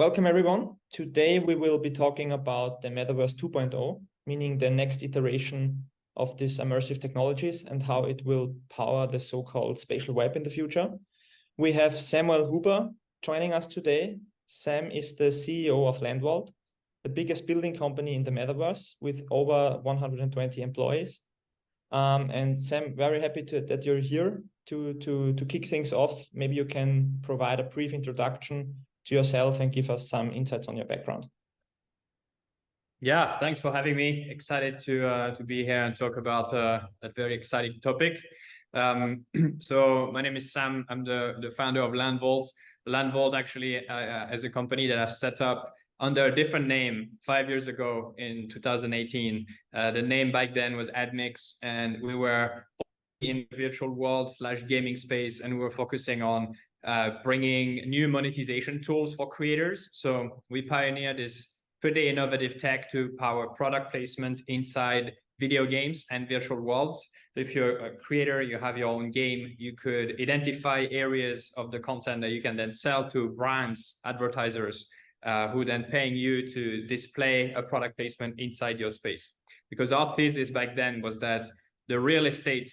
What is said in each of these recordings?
Welcome everyone. Today we will be talking about the Metaverse 2.0, meaning the next iteration of these immersive technologies and how it will power the so-called spatial web in the future. We have Samuel Huber joining us today. Sam is the CEO of Landvault, the biggest building company in the Metaverse with over 120 employees. And Sam, very happy that you're here to kick things off. Maybe you can provide a brief introduction to yourself and give us some insights on your background. Yeah, thanks for having me. Excited to be here and talk about that very exciting topic. So my name is Sam. I'm the founder of Landvault. Landvault actually is a company that I've set up under a different name 5 years ago in 2018. The name back then was Admix, and we were in virtual world / gaming space, and we were focusing on bringing new monetization tools for creators. So we pioneered this pretty innovative tech to power product placement inside video games and virtual worlds. So if you're a creator, you have your own game, you could identify areas of the content that you can then sell to brands, advertisers, who then paying you to display a product placement inside your space. Because our thesis back then was that the real estate,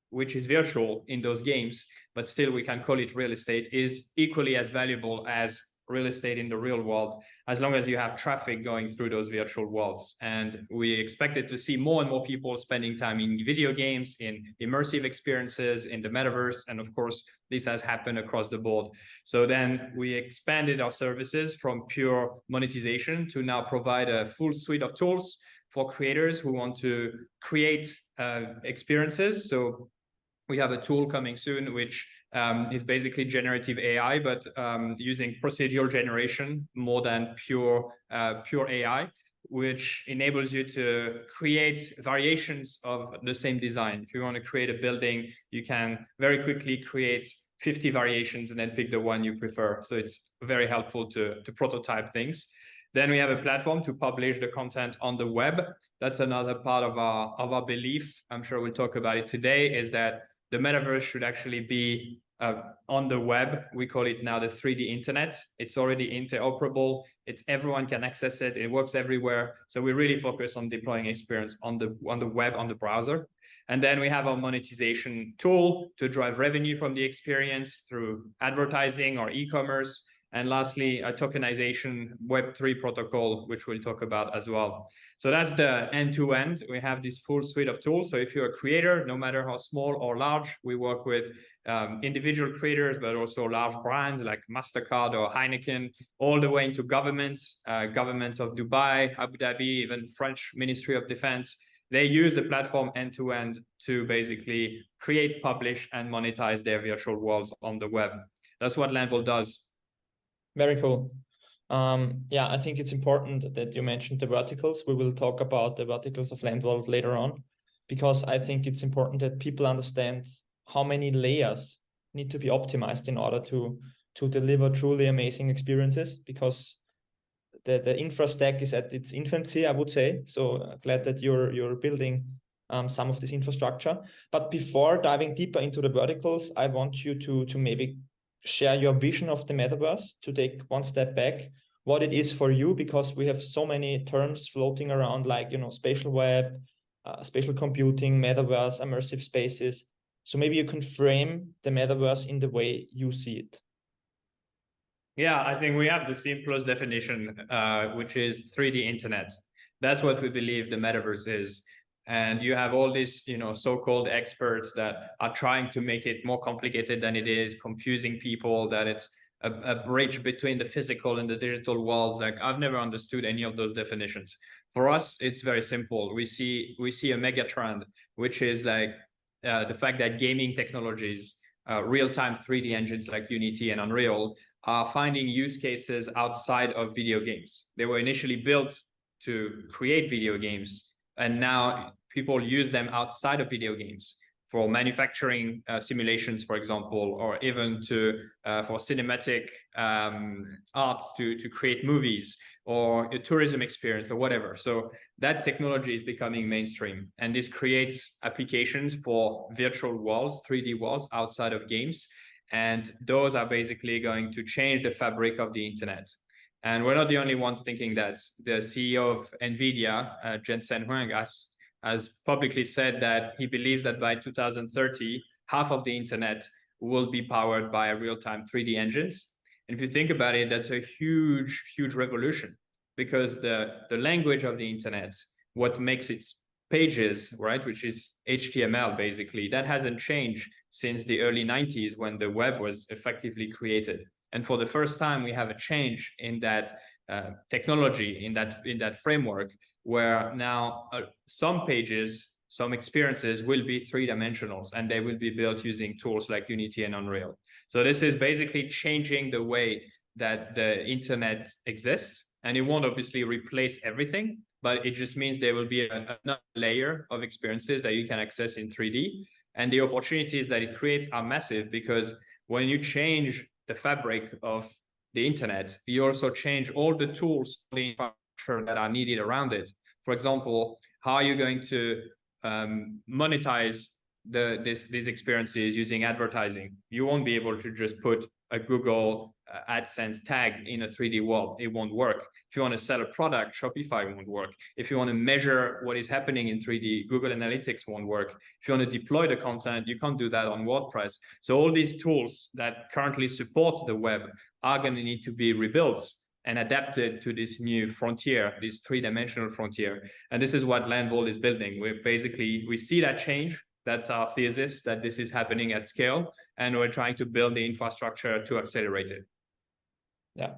which is virtual in those games, but still we can call it real estate, is equally as valuable as real estate in the real world, as long as you have traffic going through those virtual worlds. And we expected to see more and more people spending time in video games, in immersive experiences, in the metaverse. And of course, this has happened across the board. So then we expanded our services from pure monetization to now provide a full suite of tools for creators who want to create experiences. So we have a tool coming soon, which is basically generative AI, but using procedural generation more than pure AI, which enables you to create variations of the same design. If you want to create a building, you can very quickly create 50 variations and then pick the one you prefer. So it's very helpful to prototype things. Then we have a platform to publish the content on the web. That's another part of our belief. I'm sure we'll talk about it today, is that the metaverse should actually be on the web. We call it now the 3D internet. It's already interoperable. Everyone can access it. It works everywhere. So we really focus on deploying experience on the web, on the browser. And then we have our monetization tool to drive revenue from the experience through advertising or e-commerce. And lastly, a tokenization Web3 protocol, which we'll talk about as well. So that's the end-to-end. We have this full suite of tools. So if you're a creator, no matter how small or large, we work with individual creators, but also large brands like Mastercard or Heineken, all the way into governments, governments of Dubai, Abu Dhabi, even French Ministry of Defense. They use the platform end-to-end to basically create, publish, and monetize their virtual worlds on the web. That's what Landvault does. Very cool. Yeah, I think it's important that you mentioned the verticals. We will talk about the verticals of Landvault later on, because I think it's important that people understand how many layers need to be optimized in order to deliver truly amazing experiences, because the infra stack is at its infancy, I would say. So glad that you're building some of this infrastructure. But before diving deeper into the verticals, I want you to maybe share your vision of the metaverse, to take one step back, what it is for you, because we have so many terms floating around, like, spatial web, spatial computing, metaverse, immersive spaces. So maybe you can frame the metaverse in the way you see it. Yeah, I think we have the simplest definition, which is 3D internet. That's what we believe the metaverse is. And you have all these, so-called experts that are trying to make it more complicated than it is, confusing people, that it's a bridge between the physical and the digital worlds. Like, I've never understood any of those definitions. For us, it's very simple. We see a mega trend, which is like the fact that gaming technologies, real-time 3D engines like Unity and Unreal, are finding use cases outside of video games. They were initially built to create video games, and now people use them outside of video games for manufacturing simulations, for example, or even for cinematic arts to create movies, or a tourism experience or whatever. So that technology is becoming mainstream, and this creates applications for virtual worlds, 3D worlds outside of games. And those are basically going to change the fabric of the internet. And we're not the only ones thinking that. The CEO of NVIDIA, Jensen Huang, has publicly said that he believes that by 2030, half of the internet will be powered by real-time 3D engines. And if you think about it, that's a huge, huge revolution, because the language of the internet, what makes its pages, right, which is HTML basically, that hasn't changed since the early 90s when the web was effectively created. And for the first time, we have a change in that technology, in that framework, where now some pages, some experiences will be three-dimensional, and they will be built using tools like Unity and Unreal. So this is basically changing the way that the internet exists, and it won't obviously replace everything, but it just means there will be another layer of experiences that you can access in 3D. And the opportunities that it creates are massive, because when you change the fabric of the internet, you also change all the tools, the infrastructure that are needed around it. For example, how are you going to monetize these experiences using advertising? You won't be able to just put a Google AdSense tag in a 3D world. It won't work. If you want to sell a product, Shopify won't work. If you want to measure what is happening in 3D, Google Analytics won't work. If you want to deploy the content, you can't do that on WordPress. So all these tools that currently support the web are going to need to be rebuilt and adapted to this new frontier, this three-dimensional frontier. And this is what Landvault is building. We see that change. That's our thesis, that this is happening at scale, and we're trying to build the infrastructure to accelerate it. Yeah,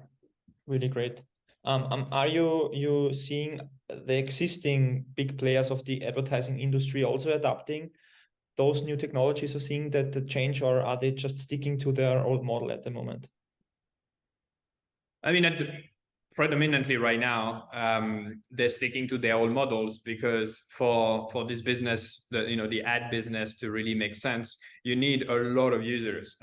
really great. Are you seeing the existing big players of the advertising industry also adapting those new technologies, or seeing that the change, or are they just sticking to their old model at the moment? I mean, predominantly right now, they're sticking to their old models, because for this business, the ad business to really make sense, you need a lot of users.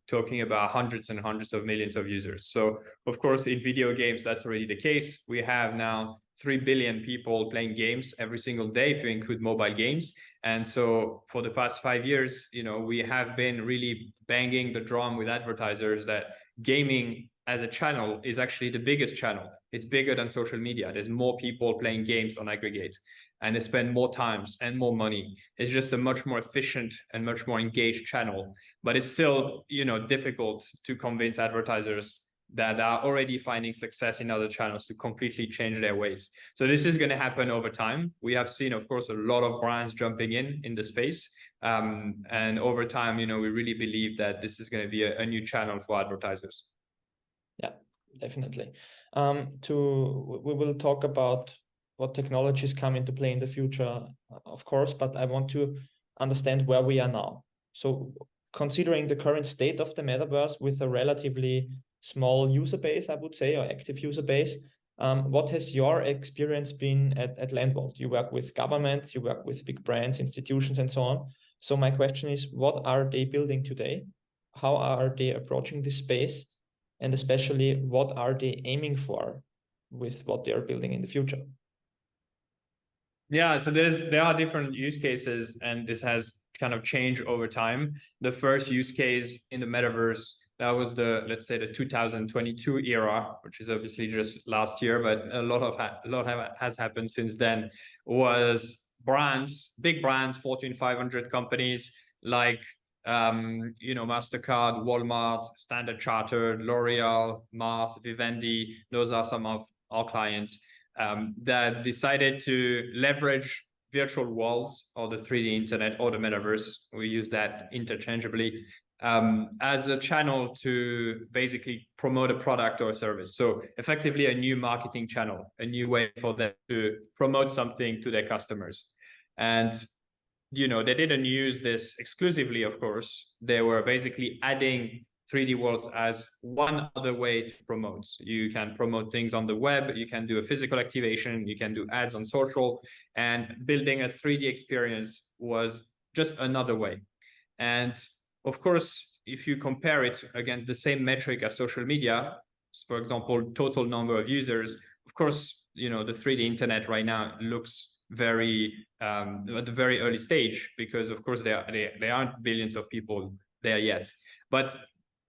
Talking about hundreds and hundreds of millions of users. So of course, in video games, that's already the case. We have now 3 billion people playing games every single day, if you include mobile games. And so for the past 5 years, we have been really banging the drum with advertisers that gaming as a channel is actually the biggest channel. It's bigger than social media. There's more people playing games on aggregate, and they spend more times and more money. It's just a much more efficient and much more engaged channel. But it's still, difficult to convince advertisers that are already finding success in other channels to completely change their ways. So this is going to happen over time. We have seen, of course, a lot of brands jumping in the space. And over time, we really believe that this is going to be a new channel for advertisers. Yeah, definitely. We will talk about what technologies come into play in the future, of course, but I want to understand where we are now. So considering the current state of the metaverse with a relatively small user base, I would say, or active user base, what has your experience been at Landvault? You work with governments, you work with big brands, institutions, and so on. So my question is, what are they building today? How are they approaching this space? And especially, what are they aiming for with what they are building in the future? Yeah, so there are different use cases, and this has kind of changed over time. The first use case in the metaverse, that was let's say the 2022 era, which is obviously just last year, but a lot has happened since then, was big brands, Fortune 500 companies like Mastercard, Walmart, Standard Chartered, L'Oreal, Mars, Vivendi. Those are some of our clients that decided to leverage virtual worlds, or the 3D internet, or the metaverse. We use that interchangeably as a channel to basically promote a product or a service. So effectively a new marketing channel, a new way for them to promote something to their customers. And they didn't use this exclusively, of course. They were basically adding 3D worlds as one other way to promote. You can promote things on the web, you can do a physical activation, you can do ads on social, and building a 3D experience was just another way. And of course, if you compare it against the same metric as social media, for example, total number of users, of course, the 3D internet right now looks at the very early stage, because of course there aren't billions of people there yet. But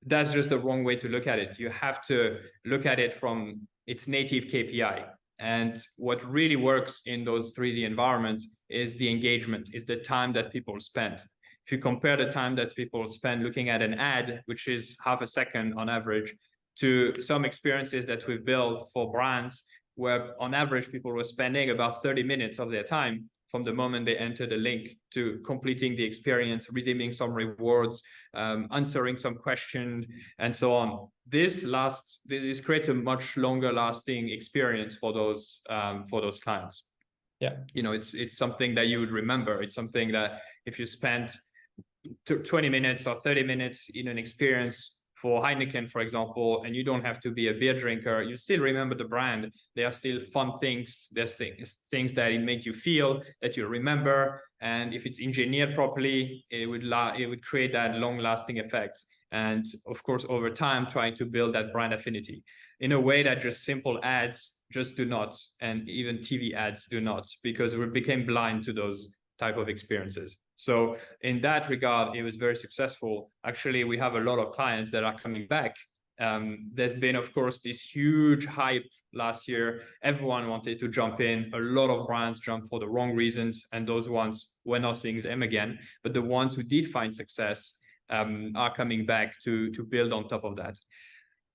that's just the wrong way to look at it. You have to look at it from its native KPI. And what really works in those 3D environments is the engagement, is the time that people spend. If you compare the time that people spend looking at an ad, which is half a second on average, to some experiences that we've built for brands, where on average people were spending about 30 minutes of their time from the moment they enter the link to completing the experience, redeeming some rewards, answering some question, and so on. This creates a much longer lasting experience for those clients. Yeah, you know, it's something that you would remember. It's something that if you spend 20 minutes or 30 minutes in an experience for Heineken, for example, and you don't have to be a beer drinker, you still remember the brand. There are still fun things. There's things that it makes you feel, that you remember. And if it's engineered properly, it would create that long-lasting effect. And of course, over time, trying to build that brand affinity in a way that just simple ads just do not, and even TV ads do not, because we became blind to those type of experiences. So in that regard, it was very successful. Actually, we have a lot of clients that are coming back. There's been, of course, this huge hype last year. Everyone wanted to jump in. A lot of brands jumped for the wrong reasons, and those ones, we're not seeing them again. But the ones who did find success are coming back to build on top of that.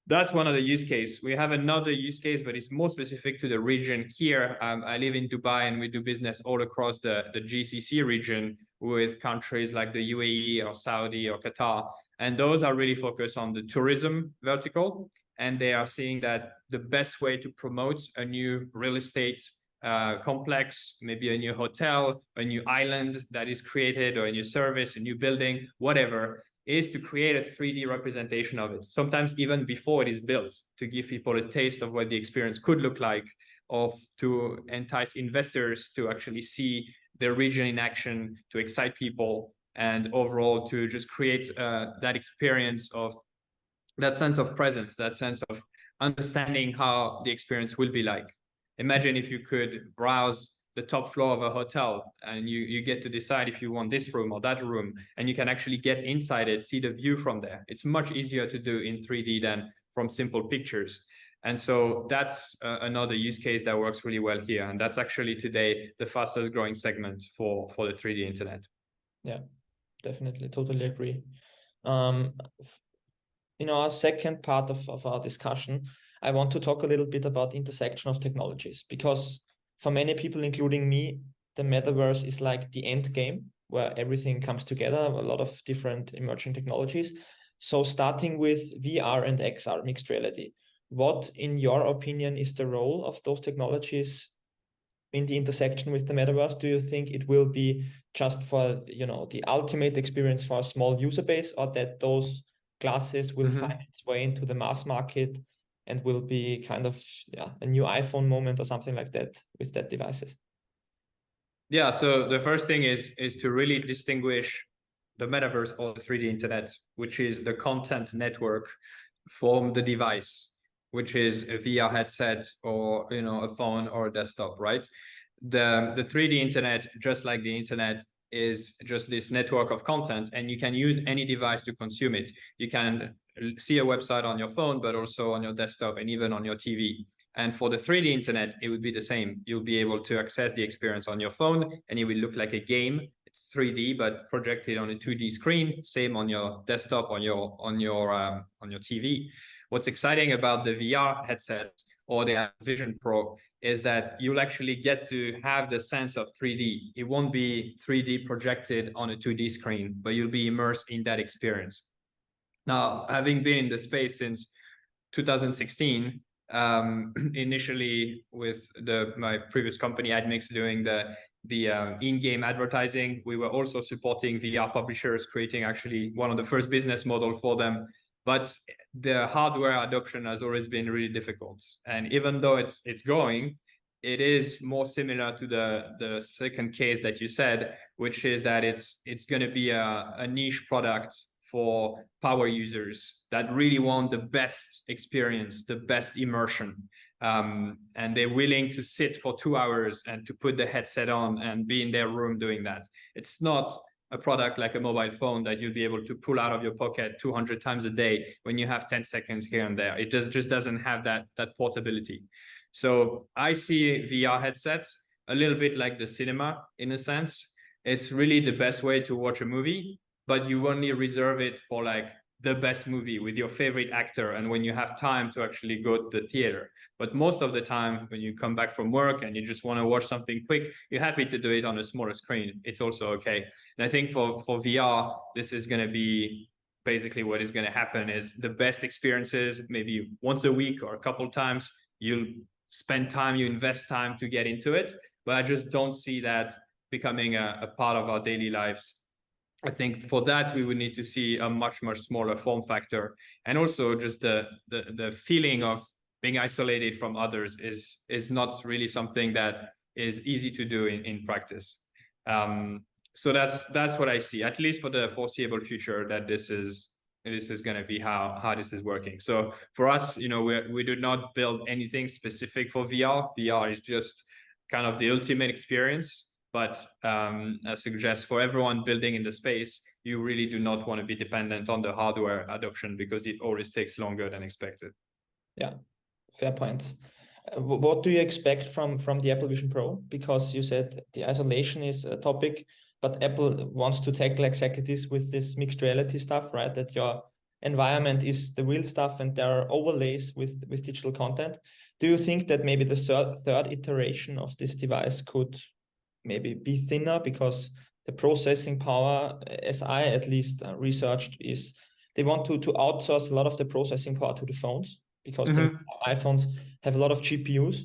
That's one of the use cases. We have another use case, but it's more specific to the region here. I live in Dubai, and we do business all across the GCC region with countries like the UAE or Saudi or Qatar. And those are really focused on the tourism vertical. And they are seeing that the best way to promote a new real estate complex, maybe a new hotel, a new island that is created, or a new service, a new building, whatever, is to create a 3D representation of it, sometimes even before it is built, to give people a taste of what the experience could look like, or to entice investors to actually see the region in action, to excite people, and overall to just create that experience of that sense of presence, that sense of understanding how the experience will be like. Imagine if you could browse the top floor of a hotel, and you get to decide if you want this room or that room, and you can actually get inside it, see the view from there. It's much easier to do in 3D than from simple pictures. And so that's another use case that works really well here. And that's actually today the fastest growing segment for the 3D internet. Yeah, definitely. Totally agree. In our second part of our discussion, I want to talk a little bit about intersection of technologies, because for many people, including me, the metaverse is like the end game where everything comes together, a lot of different emerging technologies. So starting with VR and XR, mixed reality, what, in your opinion, is the role of those technologies in the intersection with the metaverse? Do you think it will be just for, you know, the ultimate experience for a small user base, or that those glasses will find its way into the mass market and will be kind of a new iPhone moment or something like that with that devices? Yeah, so the first thing is to really distinguish the metaverse or the 3D internet, which is the content network, from the device, which is a VR headset or, you know, a phone or a desktop, right? The 3D internet, just like the internet, is just this network of content, and you can use any device to consume it. You can see a website on your phone, but also on your desktop and even on your TV. And for the 3D internet, it would be the same. You'll be able to access the experience on your phone, and it will look like a game. It's 3D, but projected on a 2D screen. Same on your desktop, on your TV. What's exciting about the VR headset or the Vision Pro is that you'll actually get to have the sense of 3D. It won't be 3D projected on a 2D screen, but you'll be immersed in that experience. Now, having been in the space since 2016, initially with my previous company, AdMix, doing the in-game advertising, we were also supporting VR publishers, creating actually one of the first business model for them. But the hardware adoption has always been really difficult. And even though it's growing, it is more similar to the second case that you said, which is that it's going to be a niche product for power users that really want the best experience, the best immersion. And they're willing to sit for 2 hours and to put the headset on and be in their room doing that. It's not a product like a mobile phone that you'll be able to pull out of your pocket 200 times a day when you have 10 seconds here and there. It just doesn't have that portability. So I see VR headsets a little bit like the cinema in a sense. It's really the best way to watch a movie, but you only reserve it for like the best movie with your favorite actor and when you have time to actually go to the theater. But most of the time when you come back from work and you just want to watch something quick, you're happy to do it on a smaller screen. It's also okay. And I think for VR, this is going to be basically what is going to happen is the best experiences, maybe once a week or a couple of times, you'll spend time, you invest time to get into it. But I just don't see that becoming a part of our daily lives. I think for that, we would need to see a much, much smaller form factor. And also just the feeling of being isolated from others is not really something that is easy to do in practice. So that's what I see, at least for the foreseeable future, that this is going to be how this is working. So for us, we do not build anything specific for VR. VR is just kind of the ultimate experience. But I suggest for everyone building in the space, you really do not want to be dependent on the hardware adoption because it always takes longer than expected. Yeah, fair points. What do you expect from the Apple Vision Pro? Because you said the isolation is a topic, but Apple wants to tackle exactly this with this mixed reality stuff, right? That your environment is the real stuff and there are overlays with digital content. Do you think that maybe the third iteration of this device could maybe be thinner because the processing power, as I at least researched, is they want to outsource a lot of the processing power to the phones because the iPhones have a lot of GPUs,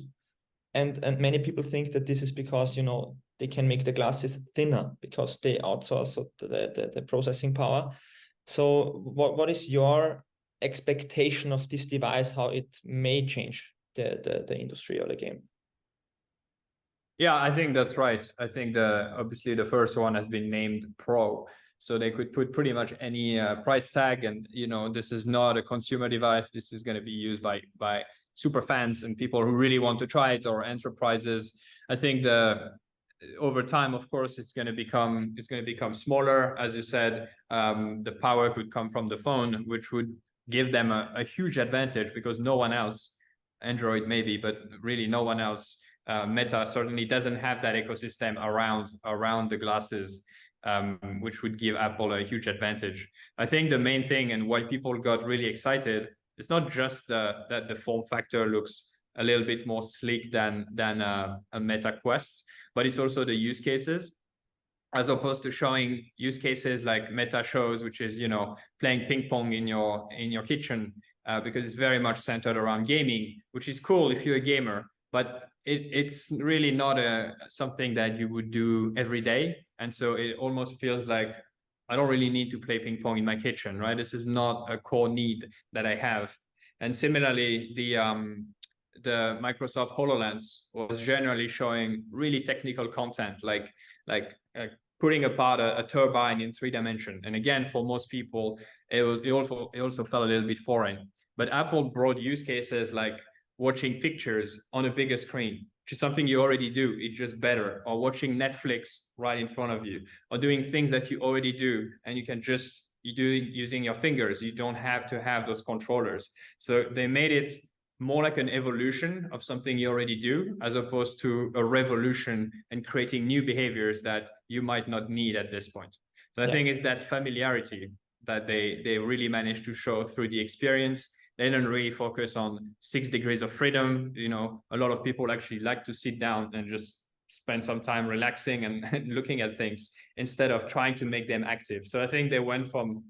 and many people think that this is because they can make the glasses thinner because they outsource the processing power. So what is your expectation of this device, how it may change the industry or the game? Yeah, I think that's right. I think obviously the first one has been named Pro, so they could put pretty much any price tag, and this is not a consumer device. This is going to be used by super fans and people who really want to try it, or enterprises. I think over time, of course, it's going to become smaller. As you said, the power could come from the phone, which would give them a huge advantage because no one else, Android maybe, but really no one else. Meta certainly doesn't have that ecosystem around the glasses, which would give Apple a huge advantage. I think the main thing and why people got really excited is not just that the form factor looks a little bit more sleek than a Meta Quest, but it's also the use cases. As opposed to showing use cases like Meta shows, which is playing ping pong in your kitchen, because it's very much centered around gaming, which is cool if you're a gamer, but it's really not something that you would do every day. And so it almost feels like I don't really need to play ping pong in my kitchen, right? This is not a core need that I have. And similarly, the Microsoft HoloLens was generally showing really technical content, like putting apart a turbine in 3 dimensions. And again, for most people, it also felt a little bit foreign. But Apple brought use cases like watching pictures on a bigger screen, which is something you already do, it's just better, or watching Netflix right in front of you, or doing things that you already do, and you do it using your fingers. You don't have to have those controllers. So they made it more like an evolution of something you already do, as opposed to a revolution and creating new behaviors that you might not need at this point. So I think it's that familiarity that they really managed to show through the experience. They don't really focus on 6 degrees of freedom. A lot of people actually like to sit down and just spend some time relaxing and looking at things instead of trying to make them active. So I think they went from,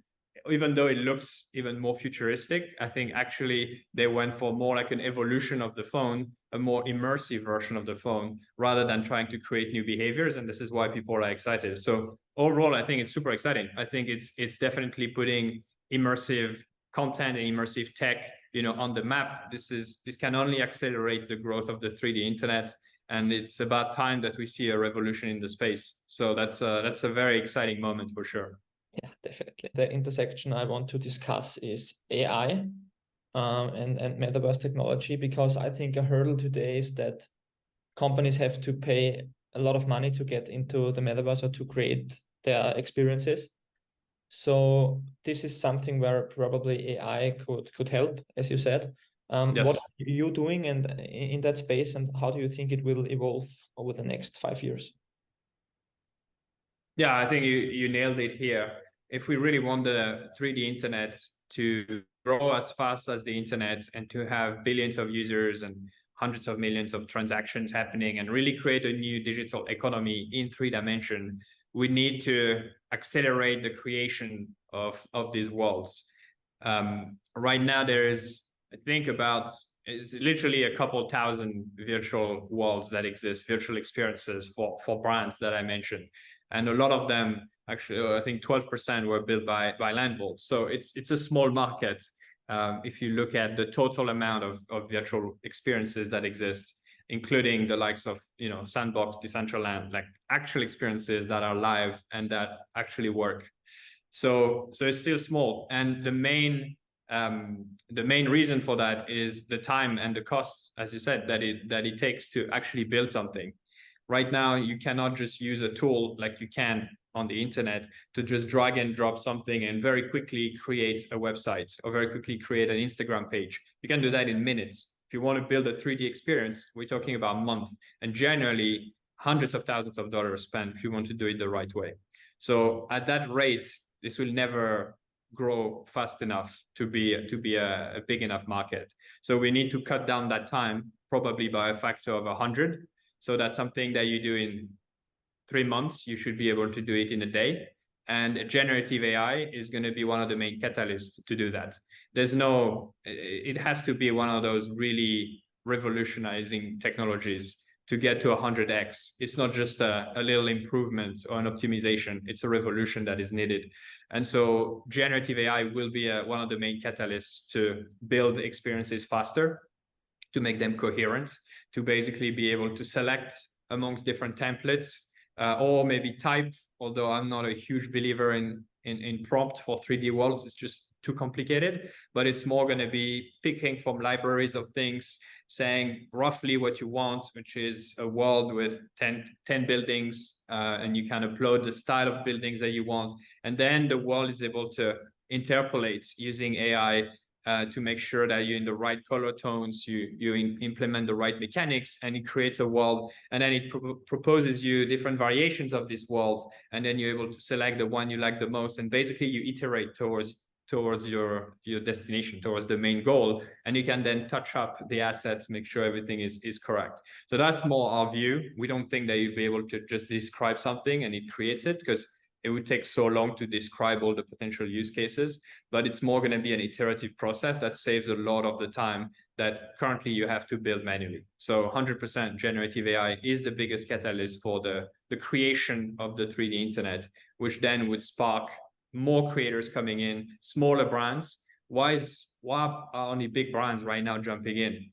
even though it looks even more futuristic, I think actually they went for more like an evolution of the phone, a more immersive version of the phone, rather than trying to create new behaviors. And this is why people are excited. So overall, I think it's super exciting. I think it's definitely putting immersive content and immersive tech, on the map. This can only accelerate the growth of the 3D internet, and it's about time that we see a revolution in the space. So that's a very exciting moment for sure. Yeah, definitely. The intersection I want to discuss is AI and metaverse technology, because I think a hurdle today is that companies have to pay a lot of money to get into the metaverse or to create their experiences. So this is something where probably AI could help, as you said. Yes. What are you doing in that space, and how do you think it will evolve over the next 5 years? Yeah, I think you nailed it here. If we really want the 3D internet to grow as fast as the internet and to have billions of users and hundreds of millions of transactions happening and really create a new digital economy in 3D, we need to accelerate the creation of these worlds. Right now, there is, I think, it's literally a couple thousand virtual worlds that exist, virtual experiences for brands that I mentioned. And a lot of them, actually, I think 12% were built by Landvault. So it's a small market. If you look at the total amount of virtual experiences that exist, including the likes of, Sandbox, Decentraland, like actual experiences that are live and that actually work. So it's still small. And the main reason for that is the time and the cost, as you said, that it takes to actually build something. Right now, you cannot just use a tool like you can on the internet to just drag and drop something and very quickly create a website or very quickly create an Instagram page. You can do that in minutes. If you want to build a 3D experience, we're talking about a month, and generally hundreds of thousands of dollars spent if you want to do it the right way. So at that rate, this will never grow fast enough to be a big enough market. So we need to cut down that time probably by a factor of 100. So that's something that you do in 3 months. You should be able to do it in a day. And generative AI is going to be one of the main catalysts to do that. It has to be one of those really revolutionizing technologies to get to 100x. It's not just a little improvement or an optimization. It's a revolution that is needed. And so generative AI will be one of the main catalysts to build experiences faster, to make them coherent, to basically be able to select amongst different templates, or maybe type, although I'm not a huge believer in prompt for 3D worlds. It's just too complicated, but it's more going to be picking from libraries of things, saying roughly what you want, which is a world with 10 buildings, and you can upload the style of buildings that you want. And then the world is able to interpolate using AI to make sure that you're in the right color tones, you implement the right mechanics, and it creates a world, and then it proposes you different variations of this world, and then you're able to select the one you like the most, and basically you iterate towards your destination, towards the main goal, and you can then touch up the assets, make sure everything is correct. So that's more our view. We don't think that you'll be able to just describe something and it creates it, because it would take so long to describe all the potential use cases, but it's more going to be an iterative process that saves a lot of the time that currently you have to build manually. So 100% generative AI is the biggest catalyst for the creation of the 3D internet, which then would spark more creators coming in, smaller brands. Why are only big brands right now jumping in?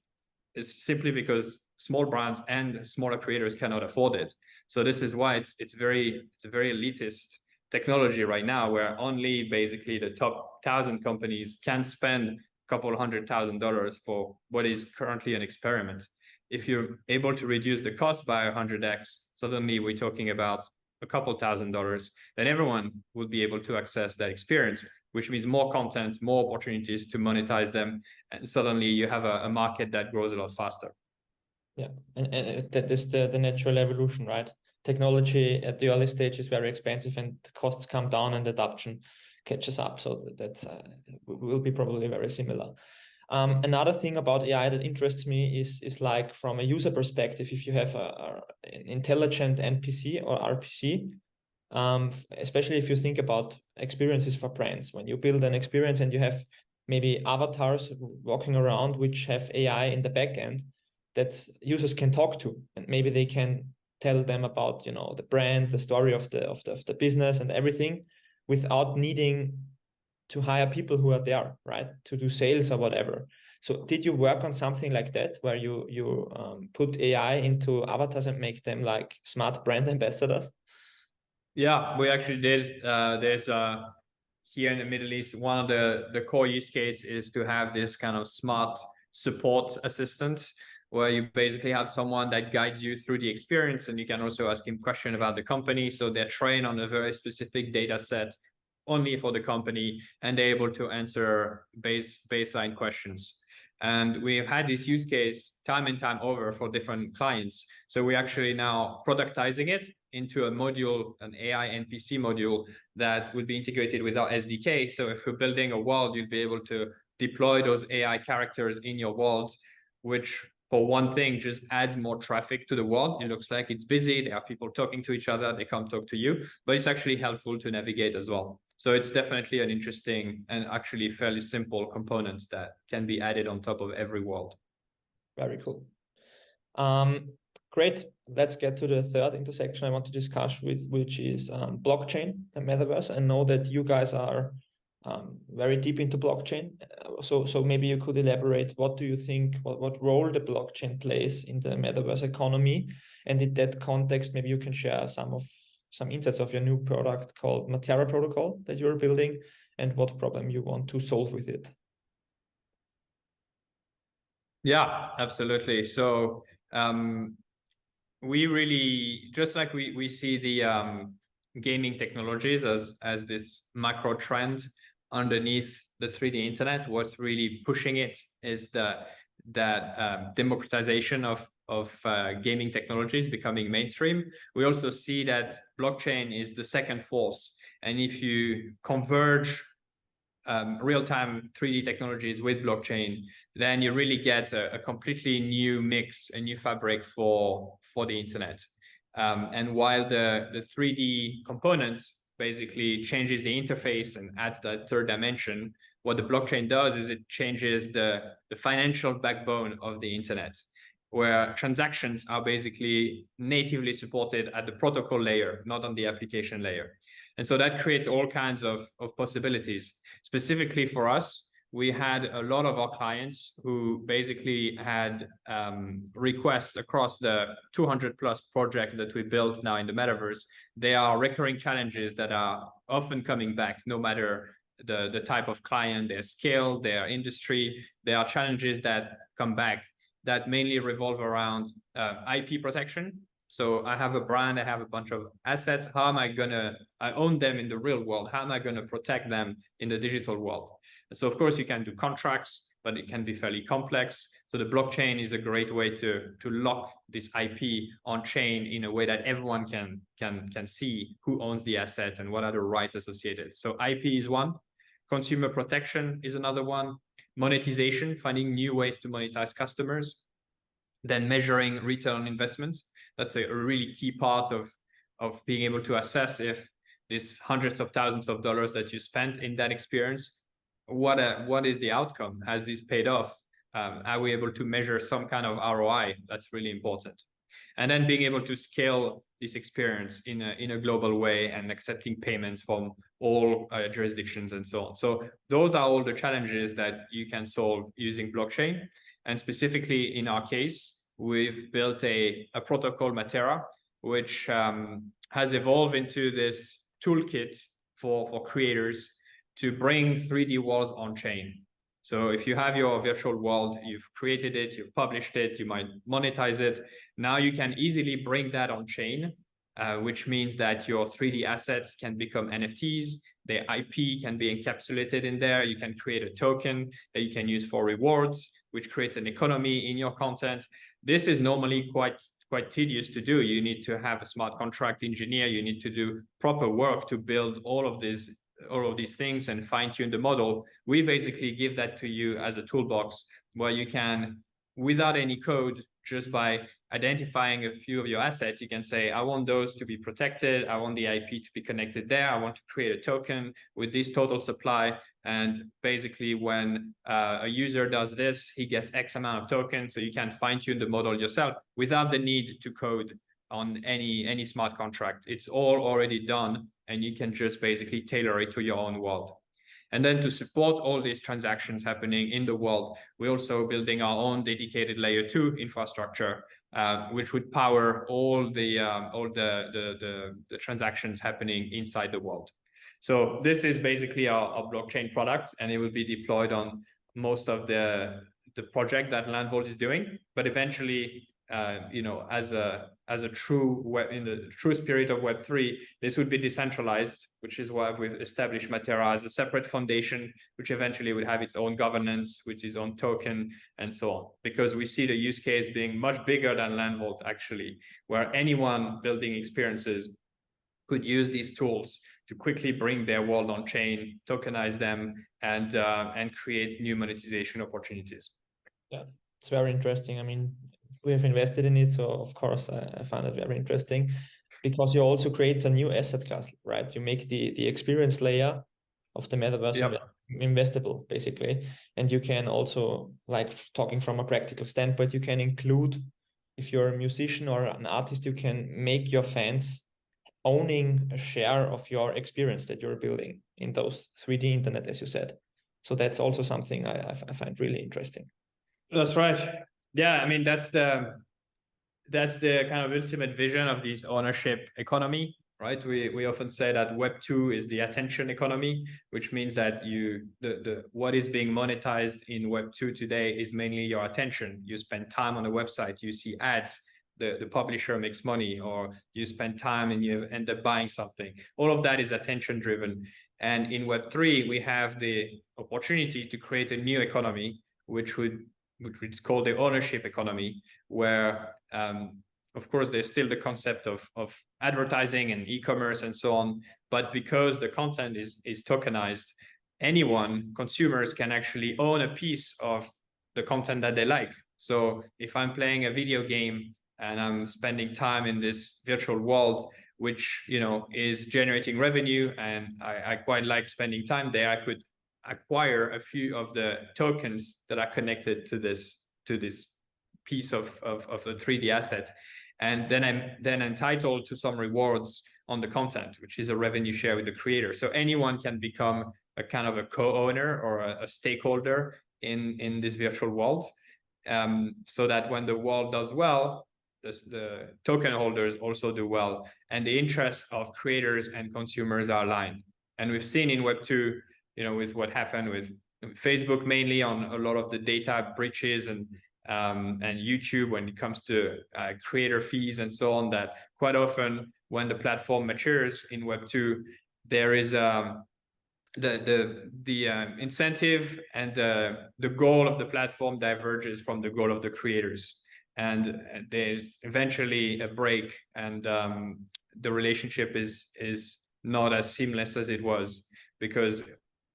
It's simply because small brands and smaller creators cannot afford it. So this is why it's a very elitist technology right now, where only basically the top 1,000 companies can spend a couple $100,000 for what is currently an experiment. If you're able to reduce the cost by 100x, suddenly we're talking about a couple $1,000s, then everyone will be able to access that experience, which means more content, more opportunities to monetize them, and suddenly you have a market that grows a lot faster. Yeah, and that is the natural evolution, right? Technology at the early stage is very expensive, and the costs come down and adoption catches up. So that's will be probably very similar. Another thing about AI that interests me is like from a user perspective, if you have an intelligent NPC or RPC, especially if you think about experiences for brands, when you build an experience and you have maybe avatars walking around which have AI in the back end that users can talk to, and maybe they can tell them about, the brand, the story of the business and everything, without needing to hire people who are there, right, to do sales or whatever. So did you work on something like that, where you put AI into avatars and make them like smart brand ambassadors? Yeah, we actually did. There's here in the Middle East, one of the core use case is to have this kind of smart support assistant, where you basically have someone that guides you through the experience, and you can also ask him questions about the company. So they're trained on a very specific data set only for the company, and they're able to answer baseline questions. And we've had this use case time and time over for different clients. So we're actually now productizing it into a module, an AI NPC module that will be integrated with our SDK. So if we're building a world, you'll be able to deploy those AI characters in your world, which for one thing, just add more traffic to the world. It looks like it's busy. There are people talking to each other. They come talk to you, but it's actually helpful to navigate as well. So it's definitely an interesting and actually fairly simple components that can be added on top of every world. Very cool. Great. Let's get to the third intersection I want to discuss with, which is blockchain and metaverse. I know that you guys are very deep into blockchain. So maybe you could elaborate, what do you think, what role the blockchain plays in the metaverse economy? And in that context, maybe you can share some insights of your new product called Matera Protocol that you're building, and what problem you want to solve with it. Yeah, absolutely. So we really, just like we see the gaming technologies as this macro trend underneath the 3D internet, what's really pushing it is that democratization of gaming technologies becoming mainstream. We also see that blockchain is the second force. And if you converge real-time 3D technologies with blockchain, then you really get a completely new mix, a new fabric for the internet. And while the 3D components basically changes the interface and adds that third dimension, what the blockchain does is it changes the financial backbone of the internet, where transactions are basically natively supported at the protocol layer, not on the application layer. And so that creates all kinds of possibilities. Specifically for us, we had a lot of our clients who basically had requests across the 200 plus projects that we built now in the metaverse. They are recurring challenges that are often coming back, no matter the type of client, their scale, their industry. There are challenges that come back that mainly revolve around IP protection. So I have a brand, I have a bunch of assets. How am I I own them in the real world. How am I gonna protect them in the digital world? And so of course you can do contracts, but it can be fairly complex. So the blockchain is a great way to lock this IP on chain in a way that everyone can see who owns the asset and what are the rights associated. So IP is one, consumer protection is another one, monetization, finding new ways to monetize customers, then measuring return on investment. That's a really key part of being able to assess if these hundreds of thousands of dollars that you spent in that experience, what is the outcome? Has this paid off? Are we able to measure some kind of ROI? That's really important. And then being able to scale this experience in a global way and accepting payments from all jurisdictions and so on. So those are all the challenges that you can solve using blockchain. And specifically in our case, we've built a protocol, Matera, which has evolved into this toolkit for creators to bring 3D worlds on chain. So if you have your virtual world, you've created it, you've published it, you might monetize it. Now you can easily bring that on chain, which means that your 3D assets can become NFTs, their IP can be encapsulated in there. You can create a token that you can use for rewards, which creates an economy in your content. This is normally quite tedious to do. You need to have a smart contract engineer. You need to do proper work to build all of these things and fine-tune the model. We basically give that to you as a toolbox where you can, without any code, just by identifying a few of your assets, you can say, I want those to be protected. I want the IP to be connected there. I want to create a token with this total supply. And basically when a user does this, he gets X amount of tokens. So you can fine tune the model yourself without the need to code on any smart contract. It's all already done and you can just basically tailor it to your own world. And then to support all these transactions happening in the world, we're also building our own dedicated layer 2 infrastructure, which would power all the transactions happening inside the world. So this is basically our blockchain product, and it will be deployed on most of the the project that Landvault is doing, but eventually, as a true web, in the true spirit of Web3, this would be decentralized, which is why we've established Matera as a separate foundation, which eventually would have its own governance, with its own token, and so on. Because we see the use case being much bigger than Landvault, actually, where anyone building experiences could use these tools to quickly bring their world on chain, tokenize them, and create new monetization opportunities. Yeah, it's very interesting. I mean, we have invested in it, so of course I find it very interesting, because you also create a new asset class, right? You make the experience layer of the metaverse investable, basically, and you can also, like, talking from a practical standpoint, you can include, if you're a musician or an artist, you can make your fans owning a share of your experience that you're building in those 3D internet, as you said. So that's also something I find really interesting. That's right. Yeah, I mean, that's the kind of ultimate vision of this ownership economy, right? We often say that Web 2 is the attention economy, which means that what is being monetized in Web 2 today is mainly your attention. You spend time on a website, you see ads, the publisher makes money, or you spend time and you end up buying something. All of that is attention driven. And in Web 3, we have the opportunity to create a new economy, which is called the ownership economy, where of course there's still the concept of advertising and e-commerce and so on, but because the content is tokenized, consumers can actually own a piece of the content that they like. So if I'm playing a video game and I'm spending time in this virtual world, which is generating revenue, and I quite like spending time there, I could acquire a few of the tokens that are connected to this piece of a 3D asset, and then I'm entitled to some rewards on the content, which is a revenue share with the creator. So anyone can become a kind of a co-owner or a stakeholder in this virtual world, so that when the world does well, the token holders also do well, and the interests of creators and consumers are aligned. And we've seen in Web 2, with what happened with Facebook, mainly on a lot of the data breaches, and YouTube when it comes to creator fees and so on, that quite often when the platform matures in Web 2, there is the incentive and the goal of the platform diverges from the goal of the creators, and there's eventually a break, and the relationship is not as seamless as it was, because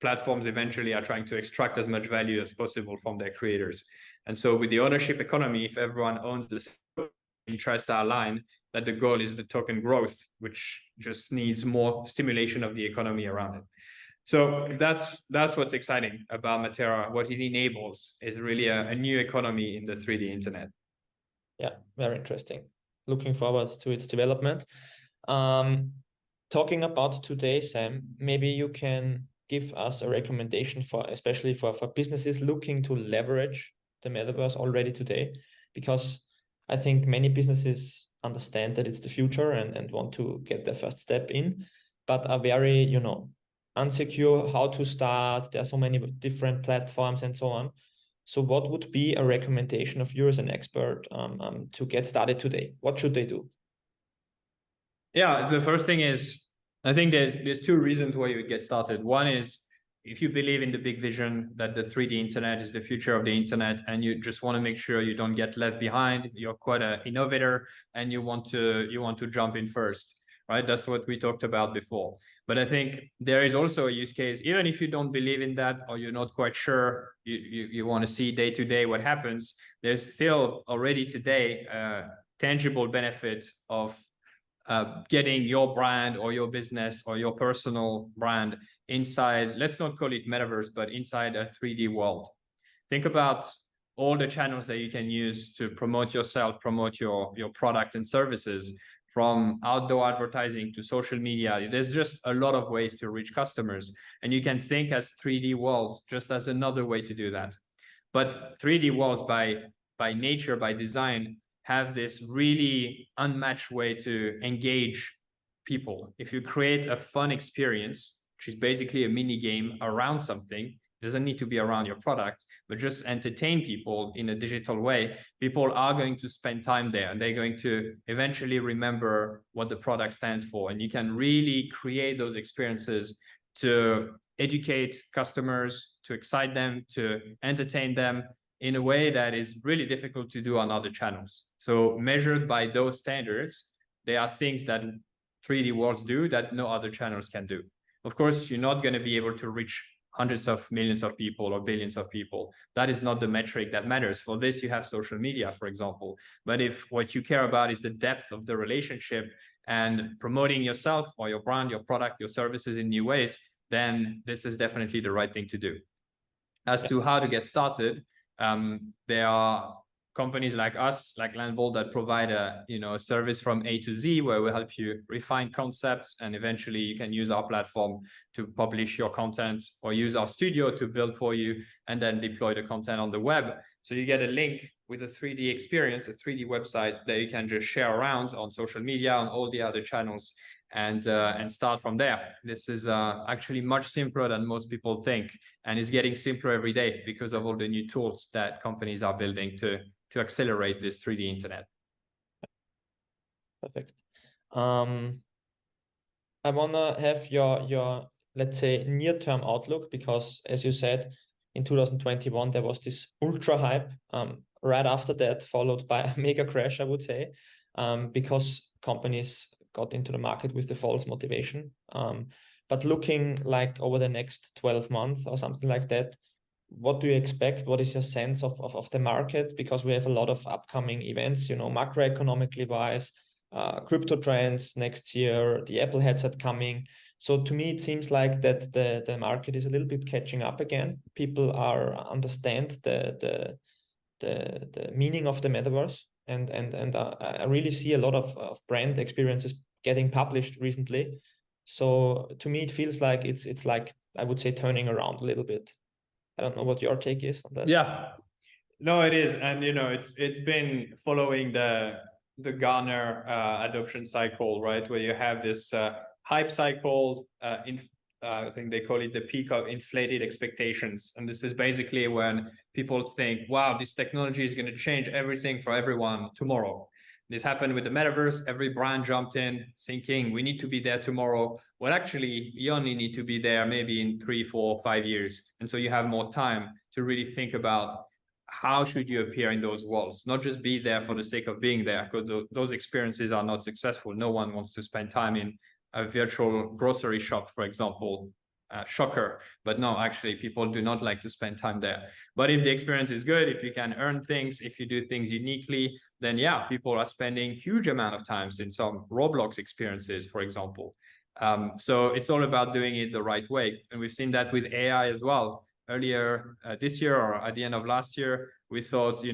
platforms eventually are trying to extract as much value as possible from their creators. And so with the ownership economy, if everyone owns the same interests are aligned, that the goal is the token growth, which just needs more stimulation of the economy around it. So that's what's exciting about Matera. What it enables is really a new economy in the 3D internet. Yeah, very interesting. Looking forward to its development. Talking about today, Sam, maybe you can give us a recommendation especially for businesses looking to leverage the metaverse already today, because I think many businesses understand that it's the future and want to get their first step in, but are very, unsecure how to start. There are so many different platforms and so on. So what would be a recommendation of yours, an expert, to get started today? What should they do? Yeah, the first thing is, I think there's two reasons why you would get started. One is, if you believe in the big vision that the 3D internet is the future of the internet, and you just want to make sure you don't get left behind, you're quite an innovator, and you want to jump in first, right? That's what we talked about before. But I think there is also a use case, even if you don't believe in that, or you're not quite sure, you want to see day to day what happens, there's still already today a tangible benefit of getting your brand or your business or your personal brand inside, let's not call it metaverse, but inside a 3D world. Think about all the channels that you can use to promote yourself, promote your product and services, from outdoor advertising to social media. There's just a lot of ways to reach customers, and you can think as 3D worlds just as another way to do that. But 3D worlds by nature, by design, have this really unmatched way to engage people. If you create a fun experience, which is basically a mini game around something, It doesn't need to be around your product, but just entertain people in a digital way. People are going to spend time there, and they're going to eventually remember what the product stands for. And you can really create those experiences to educate customers, to excite them, to entertain them in a way that is really difficult to do on other channels. So measured by those standards, there are things that 3D worlds do that no other channels can do. Of course, you're not going to be able to reach hundreds of millions of people or billions of people. That is not the metric that matters. For this, you have social media, for example. But if what you care about is the depth of the relationship and promoting yourself or your brand, your product, your services in new ways, then this is definitely the right thing to do. As to how to get started, there are companies like us, like Landvault, that provide a service from A to Z, where we help you refine concepts, and eventually you can use our platform to publish your content, or use our studio to build for you and then deploy the content on the web. So you get a link with a 3D experience, a 3D website that you can just share around on social media, on all the other channels, and start from there. This is actually much simpler than most people think, and is getting simpler every day because of all the new tools that companies are building to accelerate this 3D internet. Perfect. I wanna have your let's say near-term outlook, because as you said, in 2021 there was this ultra hype. Right after that, followed by a mega crash, I would say, because companies got into the market with the false motivation. But looking like over the next 12 months or something like that, what do you expect? What is your sense of the market? Because we have a lot of upcoming events, macroeconomically wise, crypto trends next year, the Apple headset coming. So to me, it seems like that the market is a little bit catching up again. People understand the meaning of the metaverse, and I really see a lot of brand experiences getting published recently. So to me, it feels like it's like, I would say, turning around a little bit. I don't know what your take is on that. Yeah, no, it is, and it's been following the Gartner adoption cycle, right, where you have this hype cycle. I think they call it the peak of inflated expectations, and this is basically when people think, "Wow, this technology is going to change everything for everyone tomorrow." This happened with the metaverse. Every brand jumped in thinking we need to be there tomorrow. Well, actually, you only need to be there maybe in 3, 4, 5 years. And so you have more time to really think about how should you appear in those worlds, not just be there for the sake of being there, because those experiences are not successful. No one wants to spend time in a virtual grocery shop, for example. Shocker, but no, actually people do not like to spend time there. But if the experience is good, if you can earn things, if you do things uniquely, then yeah, people are spending huge amount of times in some Roblox experiences, for example. So it's all about doing it the right way, and we've seen that with AI as well. Earlier this year, or at the end of last year, we thought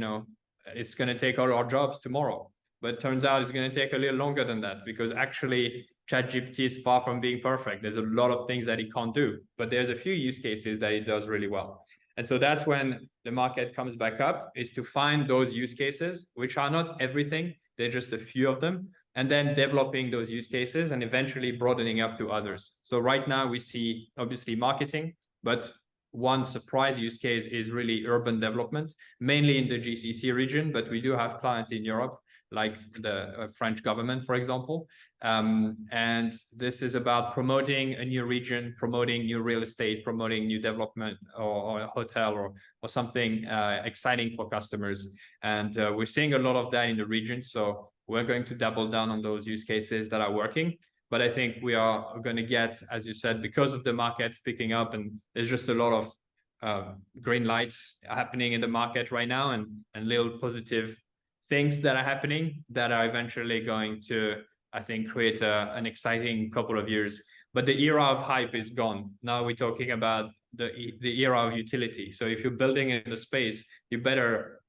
it's going to take all our jobs tomorrow, but it turns out it's going to take a little longer than that, because actually ChatGPT is far from being perfect. There's a lot of things that it can't do, but there's a few use cases that it does really well. And so that's when the market comes back up, is to find those use cases, which are not everything, they're just a few of them, and then developing those use cases and eventually broadening up to others. So right now we see obviously marketing, but one surprise use case is really urban development, mainly in the GCC region, but we do have clients in Europe, like the French government, for example. And this is about promoting a new region, promoting new real estate, promoting new development, or a hotel or something exciting for customers. And we're seeing a lot of that in the region. So we're going to double down on those use cases that are working. But I think we are going to get, as you said, because of the markets picking up, and there's just a lot of green lights happening in the market right now, and little positive things that are happening that are eventually going to, I think, create an exciting couple of years. But the era of hype is gone. Now we're talking about the era of utility. So if you're building in a space, you better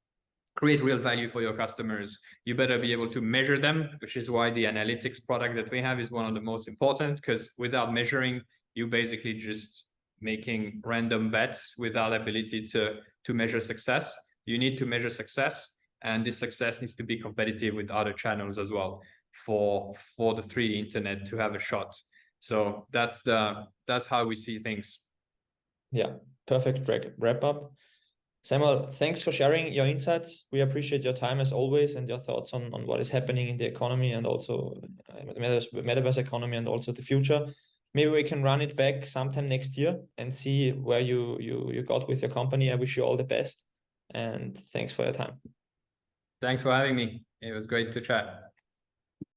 create real value for your customers. You better be able to measure them, which is why the analytics product that we have is one of the most important, because without measuring, you basically just making random bets without ability to measure success. You need to measure success, and this success needs to be competitive with other channels as well for the 3D internet to have a shot. So that's how we see things. Yeah, perfect wrap up. Samuel, thanks for sharing your insights. We appreciate your time as always and your thoughts on what is happening in the economy and also metaverse economy and also the future. Maybe we can run it back sometime next year and see where you got with your company. I wish you all the best and thanks for your time. Thanks for having me. It was great to chat.